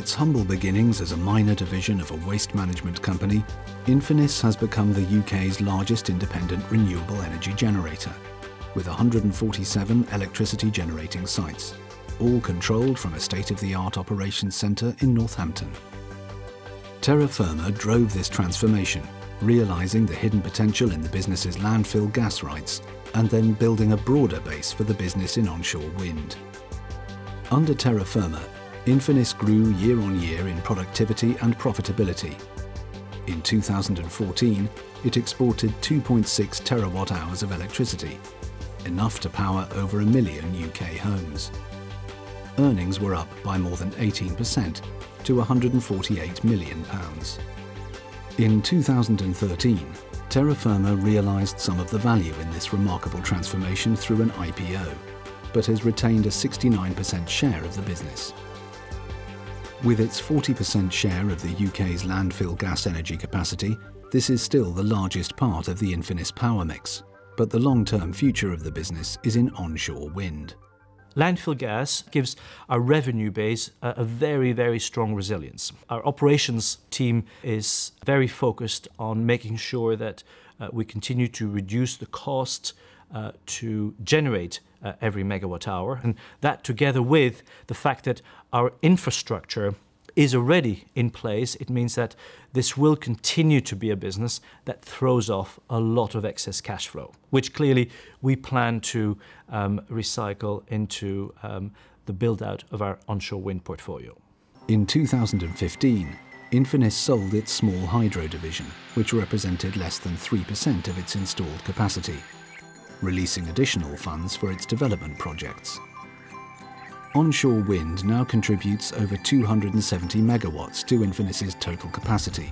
its humble beginnings as a minor division of a waste management company, Infinis has become the UK's largest independent renewable energy generator, with 147 electricity generating sites, all controlled from a state-of-the-art operations centre in Northampton. Terra Firma drove this transformation, realising the hidden potential in the business's landfill gas rights and then building a broader base for the business in onshore wind. Under Terra Firma, Infinis grew year on year in productivity and profitability. In 2014, it exported 2.6 terawatt-hours of electricity, enough to power over 1 million UK homes. Earnings were up by more than 18% to £148 million. In 2013, Terra Firma realised some of the value in this remarkable transformation through an IPO, but has retained a 69% share of the business. With its 40% share of the UK's landfill gas energy capacity, this is still the largest part of the Infinis power mix, but the long-term future of the business is in onshore wind. Landfill gas gives our revenue base a very, very strong resilience. Our operations team is very focused on making sure that we continue to reduce the cost to generate every megawatt hour, and that together with the fact that our infrastructure is already in place, it means that this will continue to be a business that throws off a lot of excess cash flow, which clearly we plan to recycle into the build-out of our onshore wind portfolio. In 2015, Infinis sold its small hydro division, which represented less than 3% of its installed capacity, releasing additional funds for its development projects. Onshore wind now contributes over 270 megawatts to Infinis's total capacity,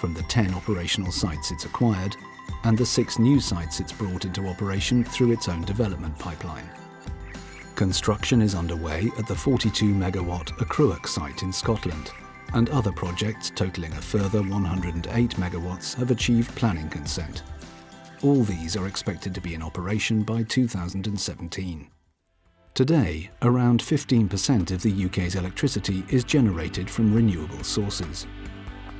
from the 10 operational sites it's acquired and the 6 new sites it's brought into operation through its own development pipeline. Construction is underway at the 42 megawatt Acruach site in Scotland, and other projects totalling a further 108 megawatts have achieved planning consent. All these are expected to be in operation by 2017. Today, around 15% of the UK's electricity is generated from renewable sources.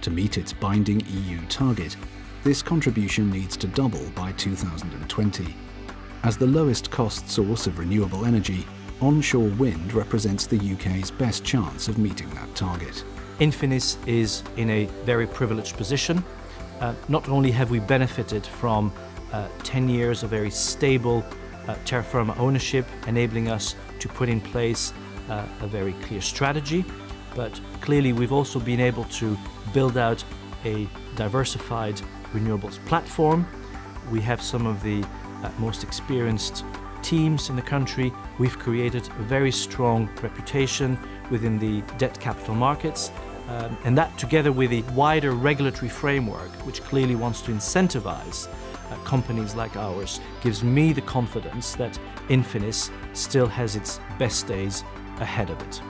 To meet its binding EU target, this contribution needs to double by 2020. As the lowest cost source of renewable energy, onshore wind represents the UK's best chance of meeting that target. Infinis is in a very privileged position. Not only have we benefited from 10 years of very stable Terra Firma ownership, enabling us to put in place a very clear strategy, but clearly we've also been able to build out a diversified renewables platform. We have some of the most experienced teams in the country. We've created a very strong reputation within the debt capital markets, and that together with a wider regulatory framework which clearly wants to incentivize companies like ours gives me the confidence that Infinis still has its best days ahead of it.